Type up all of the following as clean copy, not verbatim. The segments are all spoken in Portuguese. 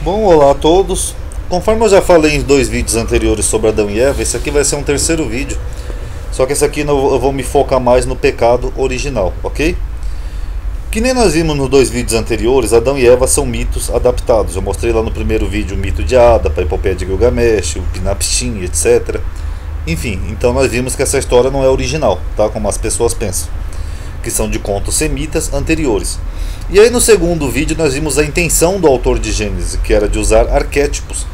Bom, olá a todos. Conforme eu já falei em dois vídeos anteriores sobre Adão e Eva, esse aqui vai ser um terceiro vídeo. Só que esse aqui eu vou me focar mais no pecado original, ok? Que nem nós vimos nos dois vídeos anteriores, Adão e Eva são mitos adaptados. Eu mostrei lá no primeiro vídeo o mito de Ada, a epopeia de Gilgamesh, o Pinapshin, etc. Enfim, então nós vimos que essa história não é original, tá? Como as pessoas pensam, que são de contos semitas anteriores. E aí no segundo vídeo nós vimos a intenção do autor de Gênesis, que era de usar arquétipos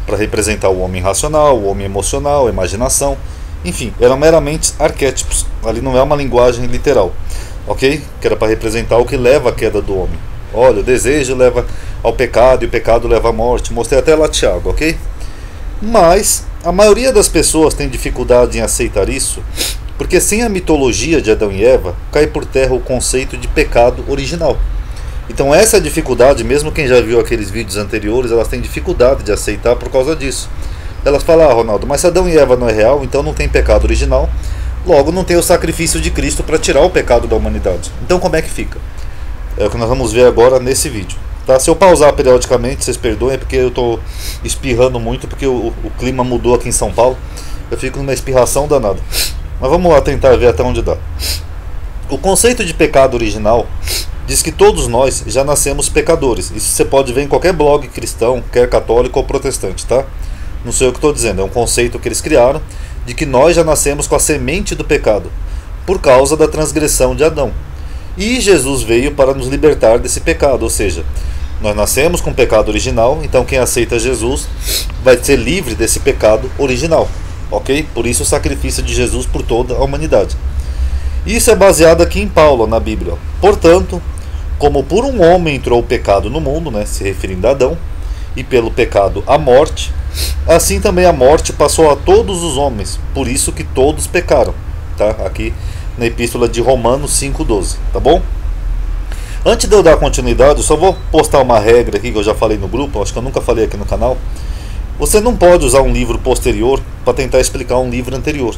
para representar o homem racional, o homem emocional, a imaginação. Enfim, eram meramente arquétipos, ali não é uma linguagem literal, ok? Que era para representar o que leva à queda do homem. Olha, o desejo leva ao pecado e o pecado leva à morte. Mostrei até lá Tiago, ok? Mas a maioria das pessoas tem dificuldade em aceitar isso, porque sem a mitologia de Adão e Eva, cai por terra o conceito de pecado original. Então essa é a dificuldade, mesmo quem já viu aqueles vídeos anteriores, elas têm dificuldade de aceitar por causa disso. Elas falam, Ronaldo, mas se Adão e Eva não é real, então não tem pecado original, logo não tem o sacrifício de Cristo para tirar o pecado da humanidade. Então como é que fica? É o que nós vamos ver agora nesse vídeo. Tá? Se eu pausar periodicamente, vocês perdoem, é porque eu estou espirrando muito, porque o clima mudou aqui em São Paulo. Eu fico numa espirração danada. Mas vamos lá tentar ver até onde dá. O conceito de pecado original diz que todos nós já nascemos pecadores. Isso você pode ver em qualquer blog cristão, quer católico ou protestante, tá? Não sei o que estou dizendo, é um conceito que eles criaram de que nós já nascemos com a semente do pecado, por causa da transgressão de Adão. E Jesus veio para nos libertar desse pecado, ou seja, nós nascemos com o pecado original, então quem aceita Jesus vai ser livre desse pecado original, ok? Por isso o sacrifício de Jesus por toda a humanidade. Isso é baseado aqui em Paulo, na Bíblia. Portanto, como por um homem entrou o pecado no mundo, né, se referindo a Adão, e pelo pecado a morte, assim também a morte passou a todos os homens, por isso que todos pecaram. Tá? Aqui na epístola de Romanos 5,12, tá bom? Antes de eu dar continuidade, eu só vou postar uma regra aqui que eu já falei no grupo, acho que eu nunca falei aqui no canal. Você não pode usar um livro posterior para tentar explicar um livro anterior.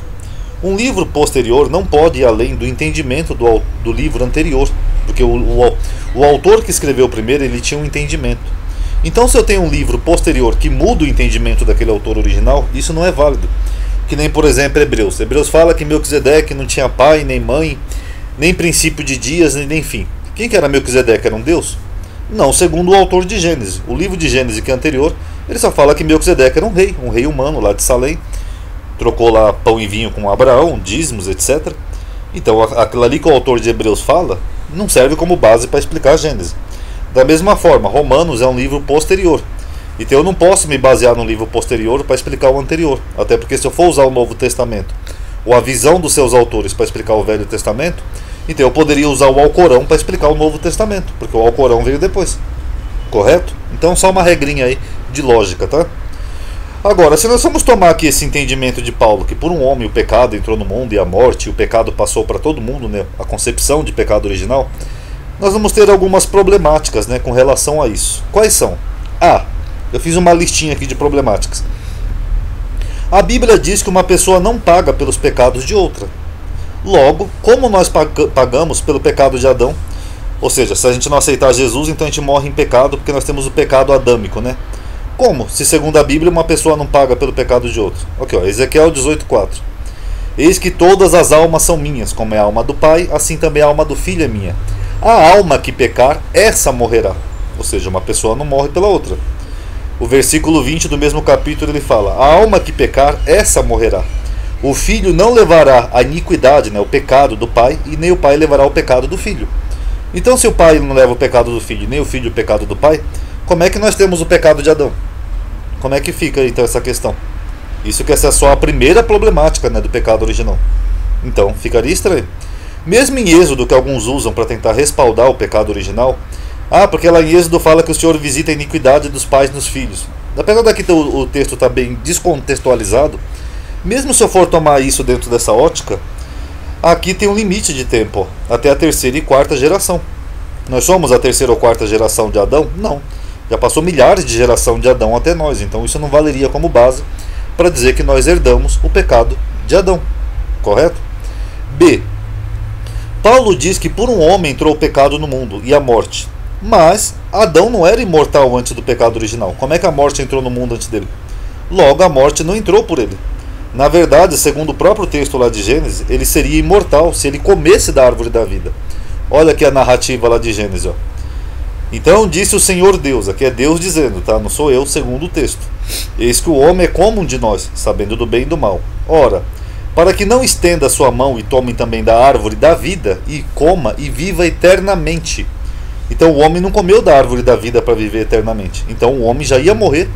Um livro posterior não pode ir além do entendimento do livro anterior, porque o autor que escreveu o primeiro, ele tinha um entendimento. Então se eu tenho um livro posterior que muda o entendimento daquele autor original, isso não é válido. Que nem, por exemplo, Hebreus. Hebreus fala que Melquisedeque não tinha pai, nem mãe, nem princípio de dias, nem fim. Quem que era Melquisedeque? Era um deus? Não, segundo o autor de Gênesis. O livro de Gênesis, que é anterior, ele só fala que Melquisedeque era um rei humano lá de Salém. Trocou lá pão e vinho com Abraão, dízimos, etc. Então aquilo ali que o autor de Hebreus fala não serve como base para explicar Gênesis. Da mesma forma, Romanos é um livro posterior. Então eu não posso me basear no livro posterior para explicar o anterior. Até porque se eu for usar o Novo Testamento ou a visão dos seus autores para explicar o Velho Testamento, então eu poderia usar o Alcorão para explicar o Novo Testamento, porque o Alcorão veio depois. Correto? Então só uma regrinha aí de lógica, tá? Agora, se nós vamos tomar aqui esse entendimento de Paulo, que por um homem o pecado entrou no mundo e a morte, e o pecado passou para todo mundo, né, a concepção de pecado original, nós vamos ter algumas problemáticas, né, com relação a isso. Quais são? Eu fiz uma listinha aqui de problemáticas. A Bíblia diz que uma pessoa não paga pelos pecados de outra. Logo, como nós pagamos pelo pecado de Adão, ou seja, se a gente não aceitar Jesus, então a gente morre em pecado, porque nós temos o pecado adâmico, né? Como? Se segundo a Bíblia uma pessoa não paga pelo pecado de outro. Ok, ó, Ezequiel 18,4. Eis que todas as almas são minhas, como é a alma do Pai, assim também a alma do Filho é minha. A alma que pecar, essa morrerá. Ou seja, uma pessoa não morre pela outra. O versículo 20 do mesmo capítulo ele fala: a alma que pecar, essa morrerá. O filho não levará a iniquidade, né, o pecado do pai, e nem o pai levará o pecado do filho. Então se o pai não leva o pecado do filho, nem o filho o pecado do pai, como é que nós temos o pecado de Adão? Como é que fica então essa questão? Isso que essa é só a primeira problemática, né, do pecado original. Então ficaria estranho. Mesmo em Êxodo, que alguns usam para tentar respaldar o pecado original, porque lá em Êxodo fala que o Senhor visita a iniquidade dos pais nos filhos. Apesar daqui o texto está bem descontextualizado, mesmo se eu for tomar isso dentro dessa ótica, aqui tem um limite de tempo, até a terceira e quarta geração. Nós somos a terceira ou quarta geração de Adão? Não. Já passou milhares de geração de Adão até nós, então isso não valeria como base para dizer que nós herdamos o pecado de Adão. Correto? B. Paulo diz que por um homem entrou o pecado no mundo e a morte. Mas Adão não era imortal antes do pecado original. Como é que a morte entrou no mundo antes dele? Logo, a morte não entrou por ele. Na verdade, segundo o próprio texto lá de Gênesis, ele seria imortal se ele comesse da árvore da vida. Olha aqui a narrativa lá de Gênesis. Ó. Então disse o Senhor Deus, aqui é Deus dizendo, tá? Não sou eu, segundo o texto. Eis que o homem é como um de nós, sabendo do bem e do mal. Ora, para que não estenda a sua mão e tome também da árvore da vida, e coma e viva eternamente. Então o homem não comeu da árvore da vida para viver eternamente. Então o homem já ia morrer,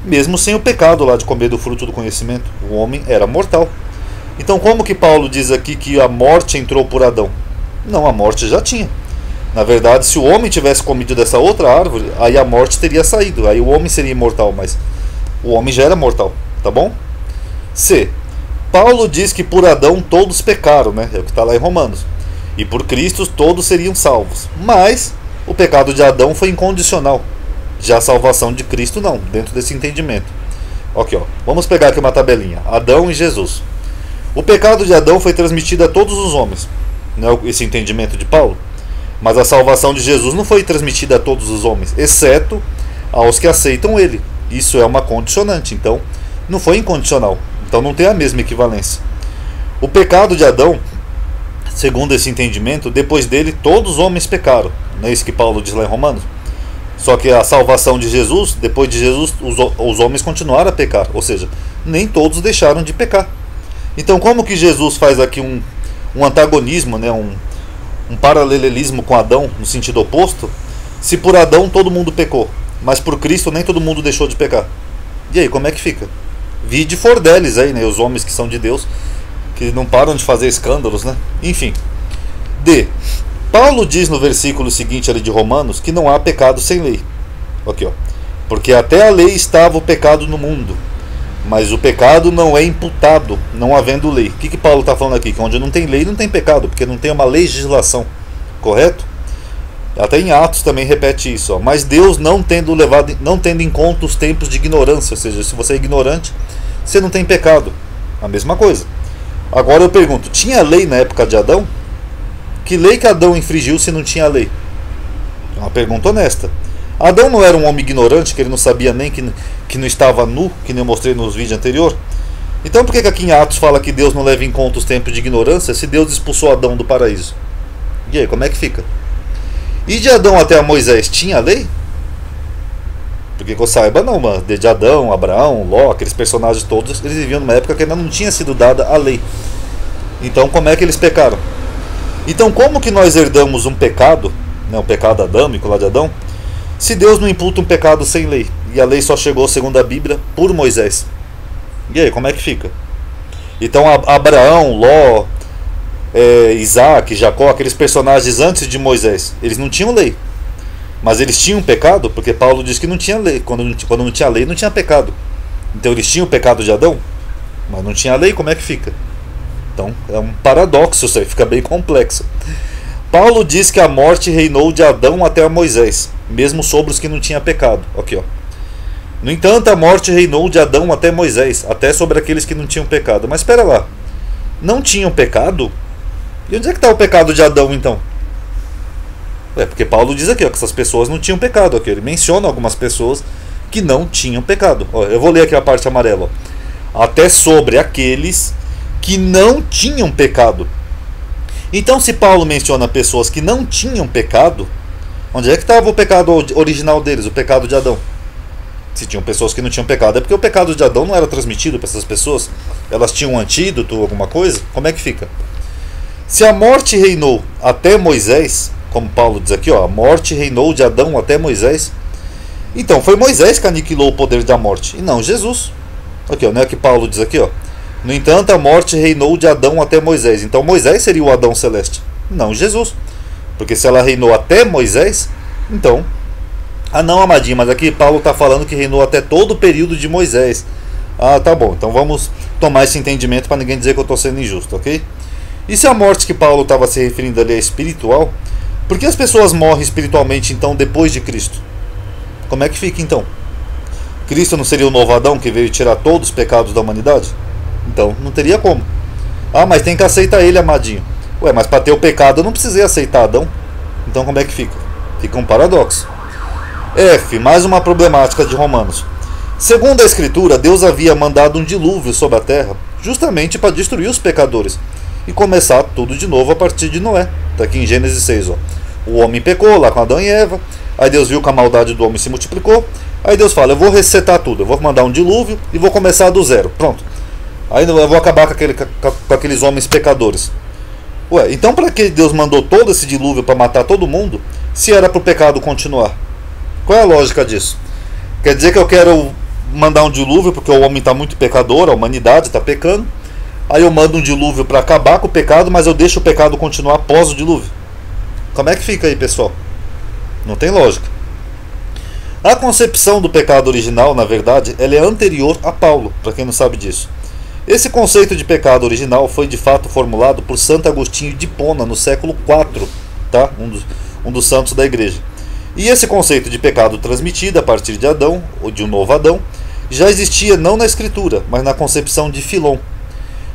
mesmo sem o pecado lá de comer do fruto do conhecimento. O homem era mortal. Então como que Paulo diz aqui que a morte entrou por Adão? Não, a morte já tinha. Na verdade, se o homem tivesse comido dessa outra árvore, aí a morte teria saído. Aí o homem seria imortal, mas o homem já era mortal, tá bom? C. Paulo diz que por Adão todos pecaram, né? É o que está lá em Romanos. E por Cristo todos seriam salvos. Mas o pecado de Adão foi incondicional. Já a salvação de Cristo não, dentro desse entendimento. Ok, ó. Vamos pegar aqui uma tabelinha. Adão e Jesus. O pecado de Adão foi transmitido a todos os homens. Não é esse entendimento de Paulo? Mas a salvação de Jesus não foi transmitida a todos os homens, exceto aos que aceitam ele. Isso é uma condicionante, então não foi incondicional. Então não tem a mesma equivalência. O pecado de Adão, segundo esse entendimento, depois dele todos os homens pecaram. Não é isso que Paulo diz lá em Romanos? Só que a salvação de Jesus, depois de Jesus, os homens continuaram a pecar. Ou seja, nem todos deixaram de pecar. Então como que Jesus faz aqui um antagonismo, né, um paralelismo com Adão, no sentido oposto, se por Adão todo mundo pecou, mas por Cristo nem todo mundo deixou de pecar? E aí, como é que fica? Vide for deles aí, né, os homens que são de Deus, que não param de fazer escândalos, né? Enfim. D. Paulo diz no versículo seguinte ali de Romanos que não há pecado sem lei. Aqui, ó. Porque até a lei estava o pecado no mundo, mas o pecado não é imputado, não havendo lei. O que Paulo está falando aqui? Que onde não tem lei, não tem pecado, porque não tem uma legislação, correto? Até em Atos também repete isso. Ó. Mas Deus não tendo em conta os tempos de ignorância, ou seja, se você é ignorante, você não tem pecado. A mesma coisa. Agora eu pergunto, tinha lei na época de Adão? Que lei que Adão infringiu se não tinha lei? É uma pergunta honesta. Adão não era um homem ignorante, que ele não sabia nem que não estava nu, que nem eu mostrei nos vídeos anteriores? Então por que aqui em Atos fala que Deus não leva em conta os tempos de ignorância se Deus expulsou Adão do paraíso? E aí, como é que fica? E de Adão até a Moisés tinha lei? Porque que eu saiba não, mano. De Adão, Abraão, Ló, aqueles personagens todos, eles viviam numa época que ainda não tinha sido dada a lei. Então como é que eles pecaram? Então como que nós herdamos um pecado, né, um pecado adâmico lá de Adão, se Deus não imputa um pecado sem lei? E a lei só chegou, segundo a Bíblia, por Moisés. E aí, como é que fica? Então Abraão, Ló, Isaac, Jacó, aqueles personagens antes de Moisés, eles não tinham lei. Mas eles tinham pecado, porque Paulo diz que não tinha lei. Quando não tinha lei, não tinha pecado. Então eles tinham o pecado de Adão, mas não tinha lei, como é que fica? Então é um paradoxo isso aí, fica bem complexo. Paulo diz que a morte reinou de Adão até Moisés, mesmo sobre os que não tinham pecado. Aqui, ó. No entanto, a morte reinou de Adão até Moisés, até sobre aqueles que não tinham pecado. Mas espera lá, não tinham pecado? E onde é que está o pecado de Adão então? Porque Paulo diz aqui, ó, que essas pessoas não tinham pecado. Aqui. Ele menciona algumas pessoas que não tinham pecado. Ó, eu vou ler aqui a parte amarela. Ó. Até sobre aqueles que não tinham pecado. Então, se Paulo menciona pessoas que não tinham pecado, onde é que estava o pecado original deles, o pecado de Adão? Se tinham pessoas que não tinham pecado, é porque o pecado de Adão não era transmitido para essas pessoas? Elas tinham um antídoto, alguma coisa? Como é que fica? Se a morte reinou até Moisés, como Paulo diz aqui, ó, a morte reinou de Adão até Moisés, então foi Moisés que aniquilou o poder da morte, e não Jesus. Aqui, ó, não é que Paulo diz aqui, ó. No entanto, a morte reinou de Adão até Moisés. Então Moisés seria o Adão celeste, não Jesus. Porque se ela reinou até Moisés, então... Ah não, amadinho, mas aqui Paulo está falando que reinou até todo o período de Moisés. Ah, tá bom, então vamos tomar esse entendimento para ninguém dizer que eu estou sendo injusto, ok? E se a morte que Paulo estava se referindo ali é espiritual, por que as pessoas morrem espiritualmente então depois de Cristo? Como é que fica então? Cristo não seria o novo Adão que veio tirar todos os pecados da humanidade? Então não teria como. Ah, mas tem que aceitar ele, amadinho. Ué, mas para ter o pecado eu não precisei aceitar Adão. Então como é que fica? Fica um paradoxo. F. Mais uma problemática de Romanos. Segundo a Escritura, Deus havia mandado um dilúvio sobre a terra justamente para destruir os pecadores e começar tudo de novo a partir de Noé. Está aqui em Gênesis 6. Ó. O homem pecou lá com Adão e Eva, aí Deus viu que a maldade do homem se multiplicou, aí Deus fala, eu vou resetar tudo, eu vou mandar um dilúvio e vou começar do zero. Pronto. Aí eu vou acabar com aqueles homens pecadores. Ué, então para que Deus mandou todo esse dilúvio para matar todo mundo, se era para o pecado continuar? Qual é a lógica disso? Quer dizer que eu quero mandar um dilúvio porque o homem está muito pecador, a humanidade está pecando, aí eu mando um dilúvio para acabar com o pecado, mas eu deixo o pecado continuar após o dilúvio? Como é que fica aí, pessoal? Não tem lógica. A concepção do pecado original, na verdade, ela é anterior a Paulo, para quem não sabe disso. Esse conceito de pecado original foi de fato formulado por Santo Agostinho de Hipona no século IV, tá? um dos santos da igreja. E esse conceito de pecado transmitido a partir de Adão, ou de um novo Adão, já existia não na escritura, mas na concepção de Filon.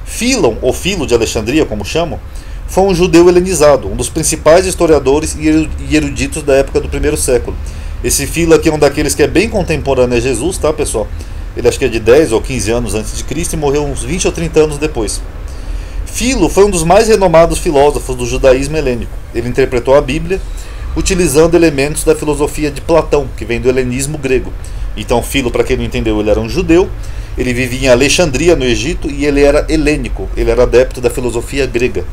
Filon, ou Filo de Alexandria, como chamam, foi um judeu helenizado, um dos principais historiadores e eruditos da época do primeiro século. Esse Filo aqui é um daqueles que é bem contemporâneo a Jesus, tá, pessoal? Ele acho que é de 10 ou 15 anos antes de Cristo e morreu uns 20 ou 30 anos depois. Filo foi um dos mais renomados filósofos do judaísmo helênico. Ele interpretou a Bíblia utilizando elementos da filosofia de Platão, que vem do helenismo grego. Então Filo, para quem não entendeu, ele era um judeu, ele vivia em Alexandria, no Egito, e ele era helênico, ele era adepto da filosofia grega.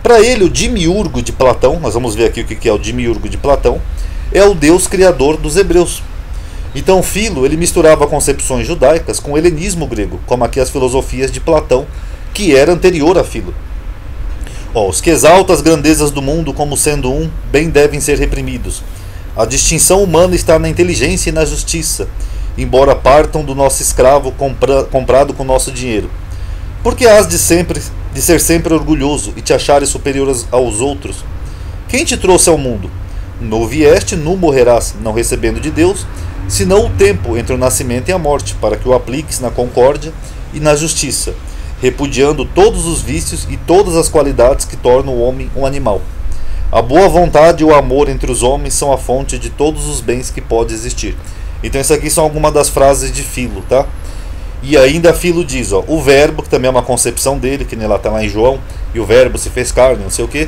Para ele, o Demiurgo de Platão, nós vamos ver aqui o que é o Demiurgo de Platão, é o Deus criador dos hebreus. Então Filo, ele misturava concepções judaicas com o helenismo grego, como aqui as filosofias de Platão, que era anterior a Filo. Os que exaltam as grandezas do mundo como sendo um, bem devem ser reprimidos. A distinção humana está na inteligência e na justiça, embora partam do nosso escravo comprado com nosso dinheiro. Porque has de ser sempre orgulhoso e te achares superior aos outros? Quem te trouxe ao mundo? Nu vieste, nu morrerás, não recebendo de Deus, senão o tempo entre o nascimento e a morte, para que o apliques na concórdia e na justiça, repudiando todos os vícios e todas as qualidades que tornam o homem um animal. A boa vontade e o amor entre os homens são a fonte de todos os bens que pode existir. Então isso aqui são algumas das frases de Filo, tá? E ainda Filo diz, o verbo, que também é uma concepção dele, que nem lá está lá em João, e o verbo se fez carne, não sei o que.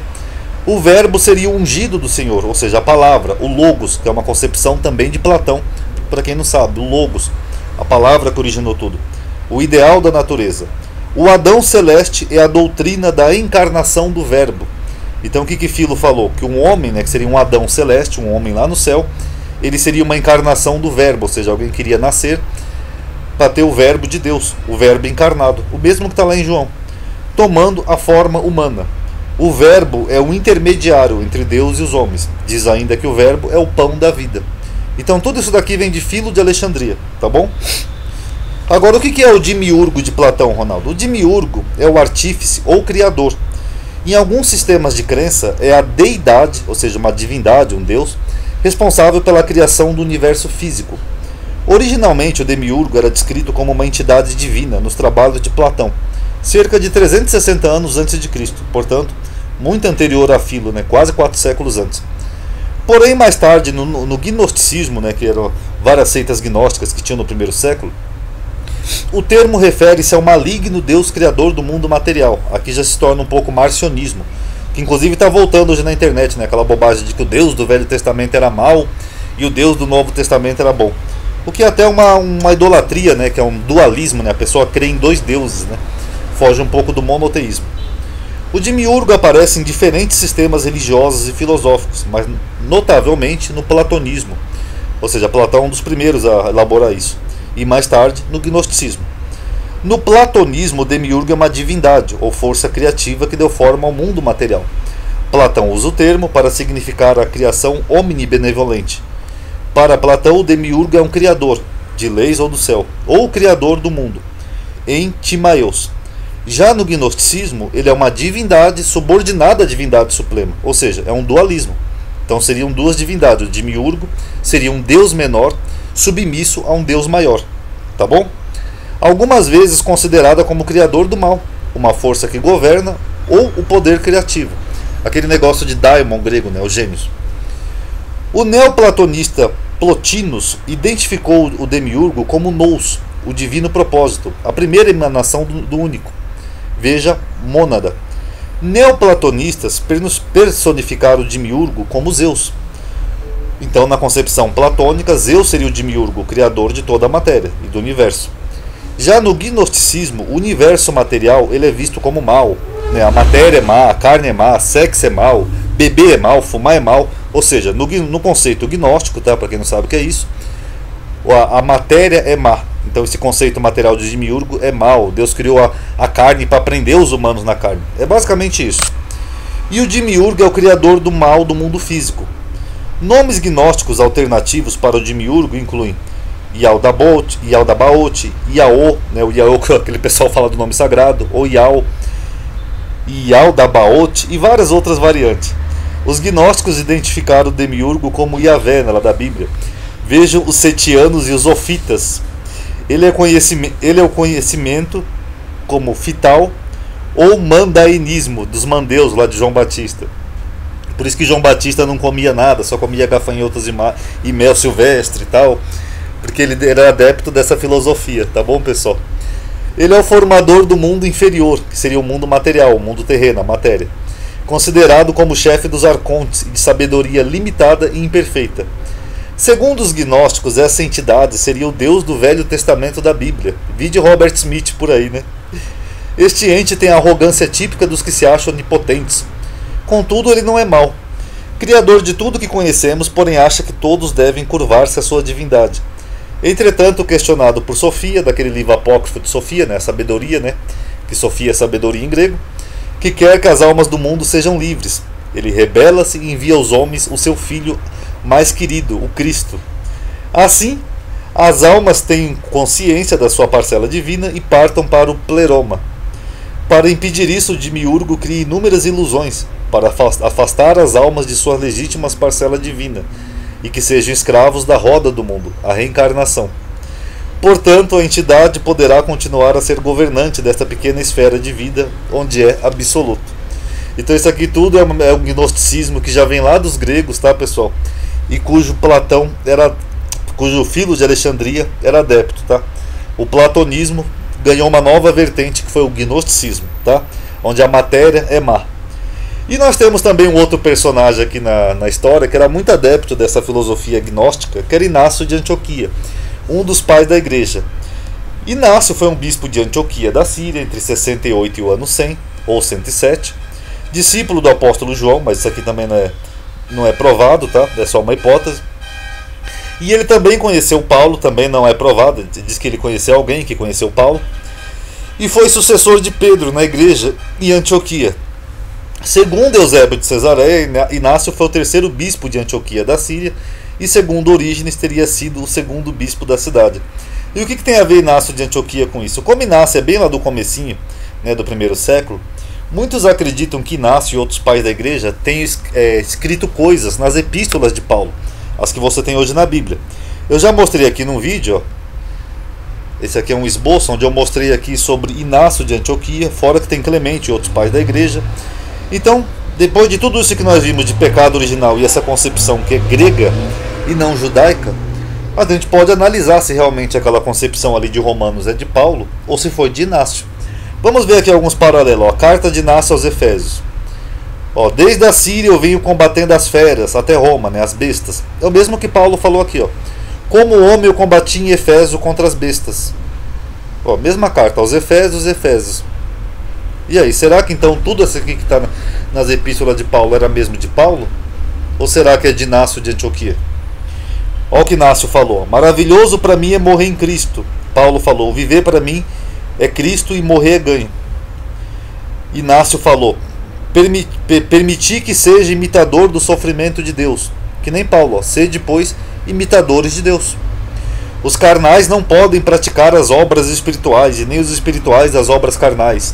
O verbo seria o ungido do Senhor, ou seja, a palavra, o logos, que é uma concepção também de Platão, para quem não sabe, o logos, a palavra que originou tudo. O ideal da natureza. O Adão celeste é a doutrina da encarnação do verbo. Então o que Filo falou? Que um homem, que seria um Adão celeste, um homem lá no céu, ele seria uma encarnação do verbo, ou seja, alguém queria nascer para ter o verbo de Deus, o verbo encarnado, o mesmo que está lá em João, tomando a forma humana. O verbo é o intermediário entre Deus e os homens. Diz ainda que o verbo é o pão da vida. Então tudo isso daqui vem de Filo de Alexandria, tá bom? Agora o que é o Demiurgo de Platão, Ronaldo? O Demiurgo é o artífice ou criador. Em alguns sistemas de crença é a deidade, ou seja, uma divindade, um deus, responsável pela criação do universo físico. Originalmente o Demiurgo era descrito como uma entidade divina nos trabalhos de Platão, cerca de 360 anos antes de Cristo, portanto, muito anterior a Filo, quase 4 séculos antes. Porém, mais tarde, no gnosticismo, que eram várias seitas gnósticas que tinham no primeiro século, o termo refere-se ao maligno Deus criador do mundo material. Aqui já se torna um pouco marcionismo, que inclusive está voltando hoje na internet, aquela bobagem de que o Deus do Velho Testamento era mau e o Deus do Novo Testamento era bom. O que é até uma idolatria, que é um dualismo, a pessoa crê em dois deuses, foge um pouco do monoteísmo. O Demiurgo aparece em diferentes sistemas religiosos e filosóficos, mas notavelmente no platonismo, ou seja, Platão é um dos primeiros a elaborar isso, e mais tarde no gnosticismo. No platonismo, o Demiurgo é uma divindade ou força criativa que deu forma ao mundo material. Platão usa o termo para significar a criação omnibenevolente. Para Platão, o Demiurgo é um criador, de leis ou do céu, ou o criador do mundo, em Timaios. Já no gnosticismo, ele é uma divindade subordinada à divindade suprema, ou seja, é um dualismo. Então seriam duas divindades. O Demiurgo seria um deus menor submisso a um deus maior, tá bom? Algumas vezes considerada como criador do mal, uma força que governa, ou o poder criativo, aquele negócio de daimon grego, os gênios. O neoplatonista Plotinus identificou o demiurgo como nous, o divino propósito, a primeira emanação do único. Veja, mônada. Neoplatonistas personificaram o demiurgo como Zeus. Então, na concepção platônica, Zeus seria o demiurgo, o criador de toda a matéria e do universo. Já no gnosticismo, o universo material ele é visto como mal. A matéria é má, a carne é má, sexo é mal, beber é mal, fumar é mal. Ou seja, no conceito gnóstico, tá? Para quem não sabe o que é isso, a matéria é má. Então esse conceito material de demiurgo é mal. Deus criou a carne para prender os humanos na carne. É basicamente isso. E o demiurgo é o criador do mal do mundo físico. Nomes gnósticos alternativos para o demiurgo incluem Yaldabaoth, Iao, né, o Iao que aquele pessoal fala do nome sagrado, ou Yaldabaoth e várias outras variantes. Os gnósticos identificaram o demiurgo como Yahvé, lá da Bíblia. Vejam os setianos e os ofitas. Ele é o conhecimento como fital ou mandainismo dos mandeus lá de João Batista. Por isso que João Batista não comia nada, só comia gafanhotos e mel silvestre e tal, porque ele era adepto dessa filosofia, tá bom, pessoal? Ele é o formador do mundo inferior, que seria o mundo material, o mundo terreno, a matéria, considerado como chefe dos arcontes de sabedoria limitada e imperfeita. Segundo os gnósticos, essa entidade seria o Deus do Velho Testamento da Bíblia. Vide Robert Smith por aí, né? Este ente tem a arrogância típica dos que se acham onipotentes. Contudo, ele não é mau. Criador de tudo que conhecemos, porém acha que todos devem curvar-se à sua divindade. Entretanto, questionado por Sofia, daquele livro apócrifo de Sofia, né, a sabedoria, né, que Sofia é sabedoria em grego, que quer que as almas do mundo sejam livres. Ele rebela-se e envia aos homens o seu filho mais querido, o Cristo. Assim, as almas têm consciência da sua parcela divina e partam para o pleroma. Para impedir isso, o demiurgo cria inúmeras ilusões, para afastar as almas de sua legítima parcela divina, e que sejam escravos da roda do mundo, a reencarnação. Portanto, a entidade poderá continuar a ser governante desta pequena esfera de vida, onde é absoluto. Então isso aqui tudo é um gnosticismo que já vem lá dos gregos, tá, pessoal? E cujo Filo de Alexandria era adepto, tá? O platonismo ganhou uma nova vertente que foi o gnosticismo, tá? Onde a matéria é má. E nós temos também um outro personagem aqui na história que era muito adepto dessa filosofia gnóstica, que era Inácio de Antioquia, um dos pais da igreja. Inácio foi um bispo de Antioquia da Síria entre 68 e o ano 100, ou 107, discípulo do apóstolo João, mas isso aqui também não é provado, tá? É só uma hipótese. E ele também conheceu Paulo, também não é provado, diz que ele conheceu alguém que conheceu Paulo, e foi sucessor de Pedro na igreja em Antioquia. Segundo Eusébio de Cesareia, Inácio foi o terceiro bispo de Antioquia da Síria, e segundo Orígenes teria sido o segundo bispo da cidade. E o que tem a ver Inácio de Antioquia com isso? Como Inácio é bem lá do comecinho, né, do primeiro século, muitos acreditam que Inácio e outros pais da igreja têm escrito coisas nas epístolas de Paulo, as que você tem hoje na Bíblia. Eu já mostrei aqui num vídeo, ó, esse aqui é um esboço onde eu mostrei aqui sobre Inácio de Antioquia, fora que tem Clemente e outros pais da igreja. Então, depois de tudo isso que nós vimos de pecado original e essa concepção que é grega e não judaica, a gente pode analisar se realmente aquela concepção ali de Romanos é de Paulo ou se foi de Inácio. Vamos ver aqui alguns paralelos. Ó, carta de Inácio aos Efésios. Ó, desde a Síria eu venho combatendo as feras até Roma, né, as bestas. É o mesmo que Paulo falou aqui. Ó. Como homem eu combati em Efésio contra as bestas. Ó, mesma carta aos Efésios. E aí, será que então tudo isso aqui que está nas epístolas de Paulo era mesmo de Paulo? Ou será que é de Inácio de Antioquia? Olha o que Inácio falou. Maravilhoso para mim é morrer em Cristo. Paulo falou, viver para mim é Cristo e morrer é ganho. Inácio falou, permitir que seja imitador do sofrimento de Deus. Que nem Paulo, ó, sede, pois, imitadores de Deus. Os carnais não podem praticar as obras espirituais, e nem os espirituais as obras carnais.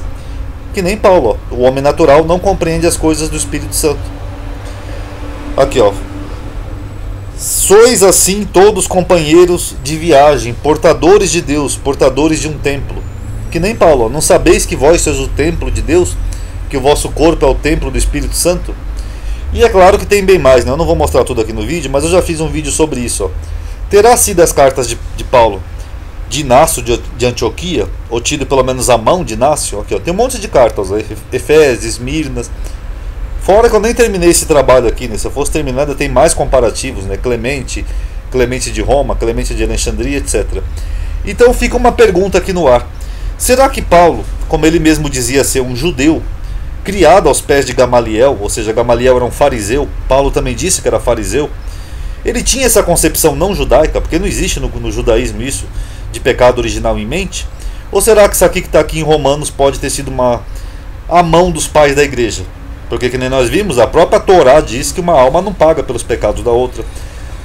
Que nem Paulo, ó, o homem natural não compreende as coisas do Espírito Santo. Aqui, ó. Sois assim todos companheiros de viagem, portadores de Deus, portadores de um templo. Que nem Paulo, ó, não sabeis que vós sois o templo de Deus, que o vosso corpo é o templo do Espírito Santo? E é claro que tem bem mais, né? Eu não vou mostrar tudo aqui no vídeo, mas eu já fiz um vídeo sobre isso. Ó. Terá sido as cartas de Paulo de Inácio de Antioquia, ou tido pelo menos a mão de Inácio? Aqui, ó, tem um monte de cartas, ó, Efésios, Esmirnas. Fora que eu nem terminei esse trabalho aqui, né? Se eu fosse terminado, tem mais comparativos, né? Clemente de Roma, Clemente de Alexandria, etc. Então fica uma pergunta aqui no ar. Será que Paulo, como ele mesmo dizia ser um judeu, criado aos pés de Gamaliel, ou seja, Gamaliel era um fariseu, Paulo também disse que era fariseu, ele tinha essa concepção não judaica, porque não existe no judaísmo isso, de pecado original em mente? Ou será que isso aqui que está aqui em Romanos pode ter sido a mão dos pais da igreja? Porque, que nem nós vimos, a própria Torá diz que uma alma não paga pelos pecados da outra.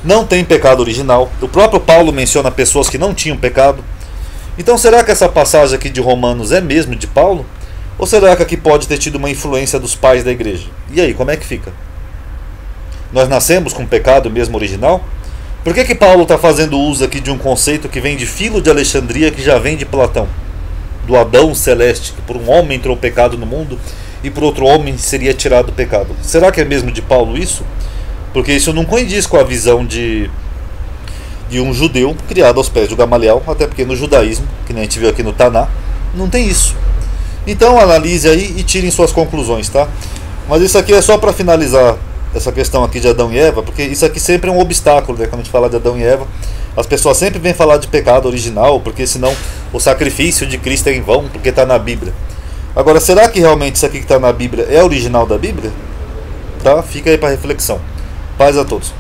Não tem pecado original. O próprio Paulo menciona pessoas que não tinham pecado. Então, será que essa passagem aqui de Romanos é mesmo de Paulo? Ou será que aqui pode ter tido uma influência dos pais da igreja? E aí, como é que fica? Nós nascemos com pecado mesmo original? Por que Paulo está fazendo uso aqui de um conceito que vem de Filo de Alexandria, que já vem de Platão? Do Adão celeste, que por um homem entrou o pecado no mundo e por outro homem seria tirado o pecado. Será que é mesmo de Paulo isso? Porque isso não condiz com a visão de um judeu criado aos pés de Gamaliel, até porque no judaísmo, que nem a gente viu aqui no Taná, não tem isso. Então analise aí e tirem suas conclusões, tá? Mas isso aqui é só para finalizar essa questão aqui de Adão e Eva, porque isso aqui sempre é um obstáculo, né? Quando a gente fala de Adão e Eva, as pessoas sempre vêm falar de pecado original, porque senão o sacrifício de Cristo é em vão, porque está na Bíblia. Agora, será que realmente isso aqui que está na Bíblia é original da Bíblia? Tá? Fica aí para reflexão. Paz a todos.